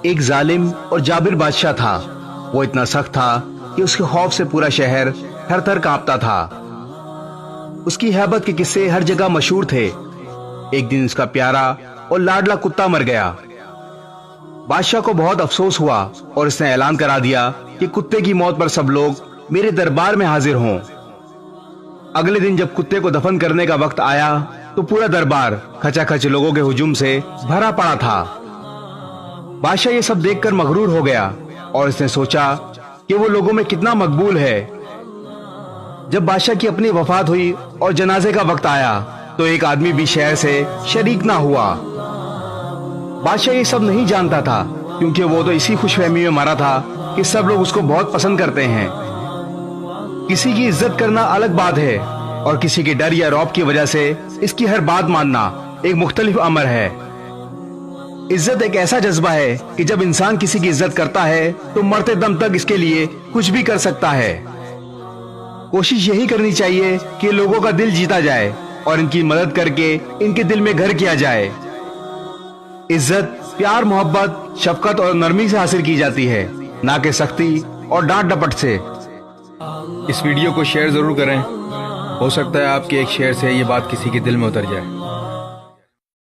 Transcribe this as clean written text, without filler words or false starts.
ایک ظالم اور جابر بادشاہ تھا۔ وہ اتنا سخت تھا کہ اس کے خوف سے پورا شہر تھر تھر کانپتا تھا۔ اس کی ہیبت کے قصے ہر جگہ مشہور تھے۔ ایک دن اس کا پیارا اور لاڈلا کتا مر گیا۔ بادشاہ کو بہت افسوس ہوا اور اس نے اعلان کرا دیا کہ کتے کی موت پر سب لوگ میرے دربار میں حاضر ہوں۔ اگلے دن جب کتے کو دفن کرنے کا وقت آیا تو پورا دربار کھچا کھچ لوگوں کے ہجوم سے بھرا پڑا تھا۔ بادشاہ یہ سب دیکھ کر مغرور ہو گیا اور اس نے سوچا کہ وہ لوگوں میں کتنا مقبول ہے۔ جب بادشاہ کی اپنی وفات ہوئی اور جنازے کا وقت آیا تو ایک آدمی بھی شہر سے شریک نہ ہوا۔ بادشاہ یہ سب نہیں جانتا تھا کیونکہ وہ تو اسی خوش فہمی میں مرا تھا کہ سب لوگ اس کو بہت پسند کرتے ہیں۔ کسی کی عزت کرنا الگ بات ہے اور کسی کے ڈر یا رعب کی وجہ سے اس کی ہر بات ماننا ایک مختلف امر ہے۔ عزت ایک ایسا جذبہ ہے کہ جب انسان کسی کی عزت کرتا ہے تو مرتے دم تک اس کے لیے کچھ بھی کر سکتا ہے۔ کوشش یہی کرنی چاہیے کہ لوگوں کا دل جیتا جائے اور ان کی مدد کر کے ان کے دل میں گھر کیا جائے۔ عزت پیار، محبت، شفقت اور نرمی سے حاصل کی جاتی ہے، نہ کہ سختی اور ڈانٹ ڈپٹ سے۔ اس ویڈیو کو شیئر ضرور کریں، ہو سکتا ہے آپ کے ایک شیئر سے یہ بات کسی کے دل میں اتر جائے۔